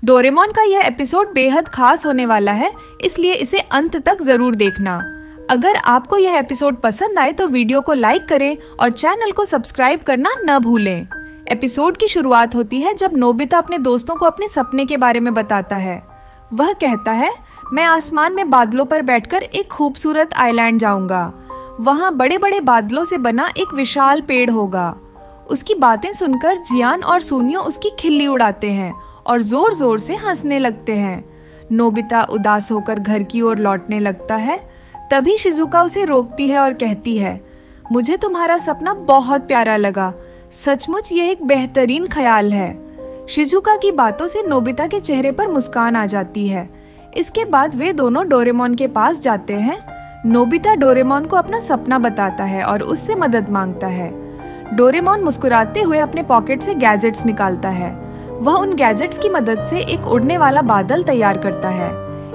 Doraemon का यह episode बेहद खास होने वाला है, इसलिए इसे अंत तक जरूर देखना। अगर आपको यह एपिसोड पसंद आए तो वीडियो को लाइक करें और चैनल को सब्सक्राइब करना न भूलें। एपिसोड की शुरुआत होती है जब नोबिता अपने दोस्तों को अपने सपने के बारे में बताता है। वह कहता है, मैं आसमान में बादलों पर बैठकर एक खूबसूरत आइलैंड जाऊंगा। वहाँ बड़े बड़े बादलों से बना एक विशाल पेड़ होगा। उसकी बातें सुनकर जियान और सुनियो उसकी खिल्ली उड़ाते हैं और जोर जोर से हंसने लगते हैं। नोबिता उदास होकर घर की ओर लौटने लगता है। तभी शिजुका उसे रोकती है और कहती है, मुझे तुम्हारा सपना बहुत प्यारा लगा। सचमुच ये एक बेहतरीन ख्याल है। शिजुका की बातों से नोबिता के चेहरे पर मुस्कान आ जाती है। इसके बाद वे दोनों डोरेमोन के पास जाते हैं। नोबिता डोरेमोन को अपना सपना बताता है और उससे मदद मांगता है। डोरेमोन मुस्कुराते हुए अपने पॉकेट से गैजेट्स निकालता है। वह उन गैजेट्स की मदद से एक उड़ने वाला बादल तैयार करता है।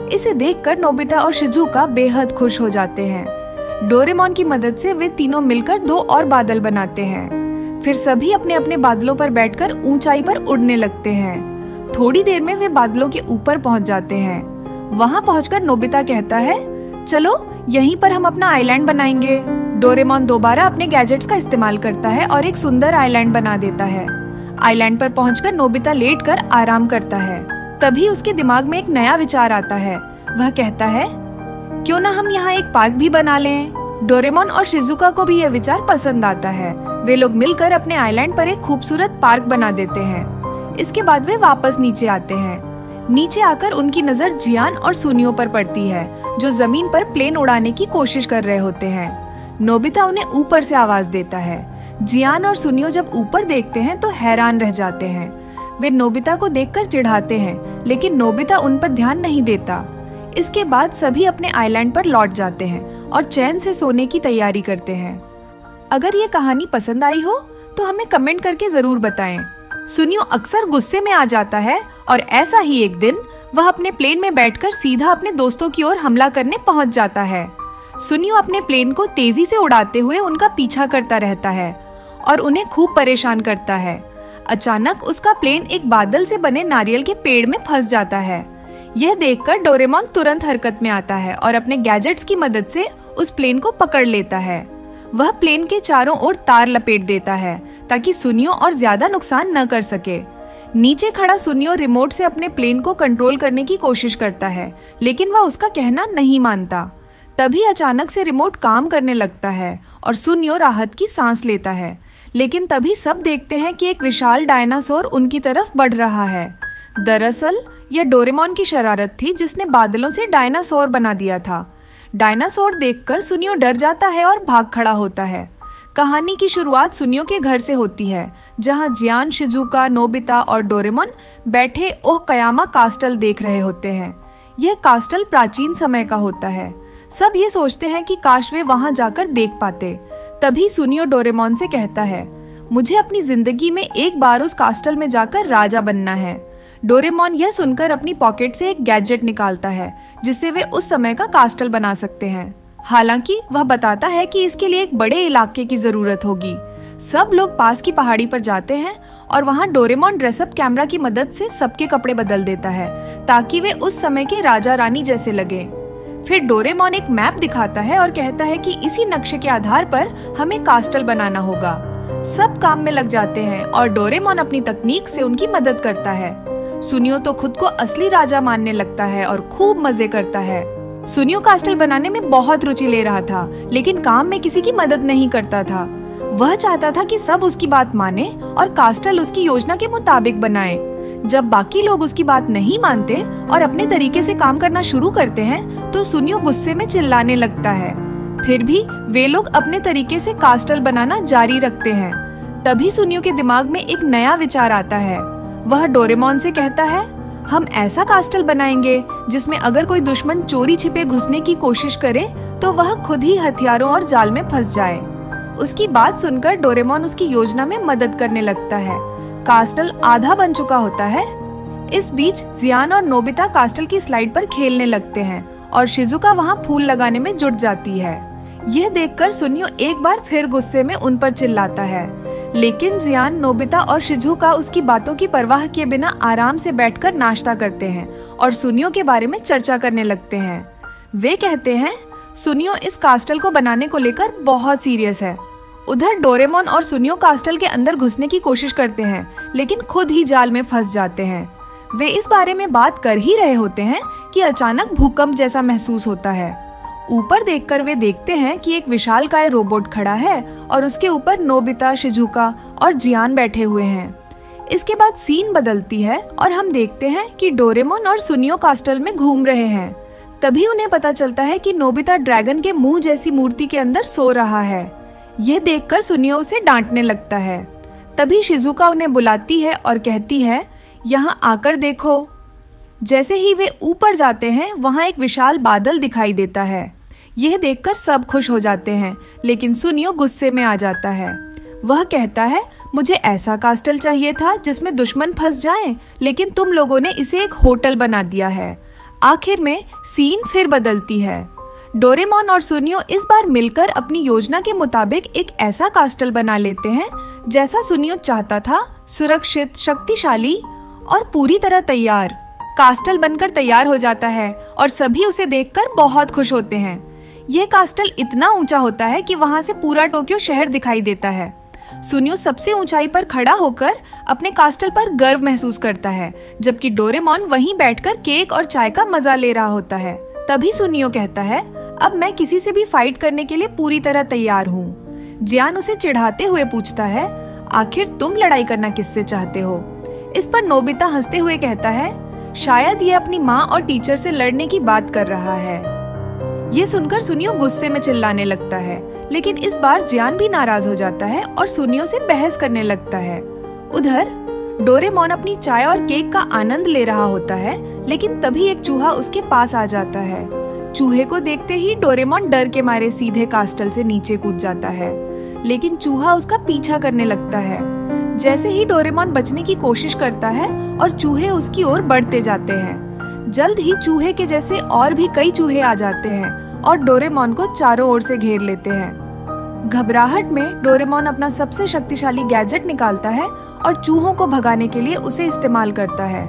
इसे देखकर नोबिता और शिजुका बेहद खुश हो जाते हैं। डोरेमोन की मदद से वे तीनों मिलकर 2 और बादल बनाते हैं। फिर सभी अपने अपने बादलों पर बैठकर ऊंचाई पर उड़ने लगते हैं। थोड़ी देर में वे बादलों के ऊपर पहुंच जाते हैं। वहां पहुंचकर नोबिता कहता है, चलो यहीं पर हम अपना आइलैंड बनाएंगे। डोरेमोन दोबारा अपने गैजेट्स का इस्तेमाल करता है और एक सुंदर आइलैंड बना देता है। आइलैंड पर पहुंचकर नोबिता लेटकर आराम करता है। तभी उसके दिमाग में एक नया विचार आता है। वह कहता है, क्यों ना हम यहाँ एक पार्क भी बना लें। डोरेमोन और शिजुका को भी यह विचार पसंद आता है। वे लोग मिलकर अपने आइलैंड पर एक खूबसूरत पार्क बना देते हैं। इसके बाद वे वापस नीचे आते हैं। नीचे आकर उनकी नजर जियान और सुनियो पर पड़ती है, जो जमीन पर प्लेन उड़ाने की कोशिश कर रहे होते हैं। नोबिता उन्हें ऊपर से आवाज देता है। जियान और सुनियो जब ऊपर देखते हैं तो हैरान रह जाते हैं। वे नोबिता को देखकर चिढ़ाते हैं, लेकिन नोबिता उन पर ध्यान नहीं देता। इसके बाद सभी अपने आइलैंड पर लौट जाते हैं और चैन से सोने की तैयारी करते हैं। अगर ये कहानी पसंद आई हो तो हमें कमेंट करके जरूर बताएं। सुनियो अक्सर गुस्से में आ जाता है और ऐसा ही एक दिन वह अपने प्लेन में बैठकर सीधा अपने दोस्तों की ओर हमला करने पहुंच जाता है। सुनियो अपने प्लेन को तेजी से उड़ाते हुए उनका पीछा करता रहता है और उन्हें खूब परेशान करता है। अचानक उसका प्लेन एक बादल से बने नारियल के पेड़ में फंस जाता है। यह देखकर डोरेमोन तुरंत हरकत में आता है और अपने गैजेट्स की मदद से उस प्लेन को पकड़ लेता है। वह प्लेन के चारों ओर तार लपेट देता है ताकि सुनियो और ज्यादा नुकसान न कर सके। नीचे खड़ा सुनियो रिमोट से अपने प्लेन को कंट्रोल करने की कोशिश करता है, लेकिन वह उसका कहना नहीं मानता। तभी अचानक से रिमोट काम करने लगता है और सुनियो राहत की सांस लेता है। लेकिन तभी सब देखते हैं कि एक विशाल डायनासोर उनकी तरफ बढ़ रहा है। दरअसल यह डोरेमोन की शरारत थी, जिसने बादलों से डायनासोर बना दिया था। डायनासोर देखकर सुनियो डर जाता है और भाग खड़ा होता है। कहानी की शुरुआत सुनियो के घर से होती है, जहां जियान, शिजुका, नोबिता और डोरेमोन बैठे ओहकयामा कास्टल देख रहे होते हैं। यह कास्टल प्राचीन समय का होता है। सब ये सोचते हैं कि काश वे वहां जाकर देख पाते। तभी सुनियो डोरेमोन से कहता है, मुझे अपनी जिंदगी में एक बार उस कास्टल में जाकर राजा बनना है। डोरेमोन यह सुनकर अपनी पॉकेट से एक गैजेट निकालता है, जिससे वे उस समय का कास्टल बना सकते हैं। हालांकि वह बताता है कि इसके लिए एक बड़े इलाके की जरूरत होगी। सब लोग पास की पहाड़ी पर जाते हैं और वहां डोरेमोन ड्रेसअप कैमरा की मदद से सबके कपड़े बदल देता है, ताकि वे उस समय के राजा रानी जैसे लगे। फिर डोरेमोन एक मैप दिखाता है और कहता है कि इसी नक्शे के आधार पर हमें कास्टल बनाना होगा। सब काम में लग जाते हैं और डोरेमोन अपनी तकनीक से उनकी मदद करता है। सुनियो तो खुद को असली राजा मानने लगता है और खूब मजे करता है। सुनियो कास्टल बनाने में बहुत रुचि ले रहा था, लेकिन काम में किसी की मदद नहीं करता था। वह चाहता था कि सब उसकी बात माने और कास्टल उसकी योजना के मुताबिक बनाए। जब बाकी लोग उसकी बात नहीं मानते और अपने तरीके से काम करना शुरू करते हैं, तो सुनियो गुस्से में चिल्लाने लगता है। फिर भी वे लोग अपने तरीके से कास्टल बनाना जारी रखते हैं। तभी सुनियो के दिमाग में एक नया विचार आता है। वह डोरेमोन से कहता है, हम ऐसा कास्टल बनाएंगे जिसमें अगर कोई दुश्मन चोरी छिपे घुसने की कोशिश करे तो वह खुद ही हथियारों और जाल में फंस जाए। उसकी बात सुनकर डोरेमोन उसकी योजना में मदद करने लगता है। कास्टल आधा बन चुका होता है। इस बीच जियान और नोबिता कास्टल की स्लाइड पर खेलने लगते हैं और शिजुका वहां फूल लगाने में जुट जाती है। यह देखकर सुनियो एक बार फिर गुस्से में उन पर चिल्लाता है, लेकिन जियान, नोबिता और शिजुका उसकी बातों की परवाह किए बिना आराम से बैठकर नाश्ता करते हैं और सुनियो के बारे में चर्चा करने लगते हैं। वे कहते हैं सुनियो इस कास्टल को बनाने को लेकर बहुत सीरियस है। उधर डोरेमोन और सुनियो कास्टल के अंदर घुसने की कोशिश करते हैं, लेकिन खुद ही जाल में फंस जाते हैं। वे इस बारे में बात कर ही रहे होते हैं कि अचानक भूकंप जैसा महसूस होता है। ऊपर देखकर वे देखते हैं कि एक विशालकाय रोबोट खड़ा है और उसके ऊपर नोबिता, शिजुका और जियान बैठे हुए हैं। इसके बाद सीन बदलती है और हम देखते हैं कि डोरेमोन और सुनियो कास्टल में घूम रहे हैं। तभी उन्हें पता चलता है कि नोबिता ड्रैगन के मुंह जैसी मूर्ति के अंदर सो रहा है। यह देखकर सुनियो उसे डांटने लगता है। तभी शिजुका उन्हें बुलाती है और कहती है, यहाँ आकर देखो। जैसे ही वे ऊपर जाते हैं, वहाँ एक विशाल बादल दिखाई देता है। यह देखकर सब खुश हो जाते हैं, लेकिन सुनियो गुस्से में आ जाता है। वह कहता है, मुझे ऐसा कास्टल चाहिए था जिसमें दुश्मन फंस जाएं, लेकिन तुम लोगों ने इसे एक होटल बना दिया है। आखिर में सीन फिर बदलती है। डोरेमोन और सुनियो इस बार मिलकर अपनी योजना के मुताबिक एक ऐसा कास्टल बना लेते हैं जैसा सुनियो चाहता था, सुरक्षित, शक्तिशाली और पूरी तरह तैयार। कास्टल बनकर तैयार हो जाता है और सभी उसे देखकर बहुत खुश होते हैं। यह कास्टल इतना ऊंचा होता है कि वहां से पूरा टोक्यो शहर दिखाई देता है। सुनियो सबसे ऊंचाई पर खड़ा होकर अपने कास्टल पर गर्व महसूस करता है, जबकि डोरेमोन वहीं बैठकर केक और चाय का मजा ले रहा होता है। तभी सुनियो कहता है, अब मैं किसी से भी फाइट करने के लिए पूरी तरह तैयार हूँ। जियान उसे चिढ़ाते हुए पूछता है, आखिर तुम लड़ाई करना किससे चाहते हो? इस पर नोबिता हंसते हुए कहता है, शायद ये अपनी माँ और टीचर से लड़ने की बात कर रहा है। ये सुनकर सुनियो गुस्से में चिल्लाने लगता है, लेकिन इस बार जियान भी नाराज हो जाता है और सुनियो से बहस करने लगता है। उधर डोरेमोन अपनी चाय और केक का आनंद ले रहा होता है, लेकिन तभी एक चूहा उसके पास आ जाता है। चूहे को देखते ही डोरेमोन डर के मारे सीधे कास्टल से नीचे कूद जाता है, लेकिन चूहा उसका पीछा करने लगता है। जैसे ही डोरेमोन बचने की कोशिश करता है और चूहे उसकी ओर बढ़ते जाते हैं, जल्द ही चूहे के जैसे और भी कई चूहे आ जाते हैं और डोरेमोन को चारों ओर से घेर लेते हैं। घबराहट में डोरेमोन अपना सबसे शक्तिशाली गैजेट निकालता है और चूहों को भगाने के लिए उसे इस्तेमाल करता है,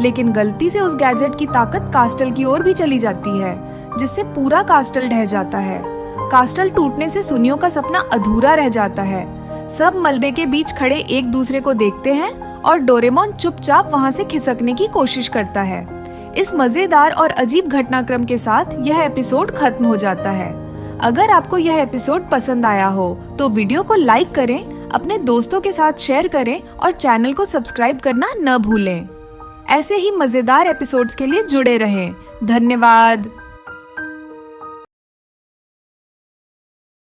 लेकिन गलती से उस गैजेट की ताकत कास्टल की ओर भी चली जाती है, जिससे पूरा कास्टल ढह जाता है। कास्टल टूटने से सुनियो का सपना अधूरा रह जाता है। सब मलबे के बीच खड़े एक दूसरे को देखते हैं और डोरेमोन चुपचाप वहां से खिसकने की कोशिश करता है। इस मजेदार और अजीब घटनाक्रम के साथ यह एपिसोड खत्म हो जाता है। अगर आपको यह एपिसोड पसंद आया हो तो वीडियो को लाइक करें, अपने दोस्तों के साथ शेयर करें और चैनल को सब्सक्राइब करना न भूलें। ऐसे ही मजेदार एपिसोड्स के लिए जुड़े रहें। धन्यवाद।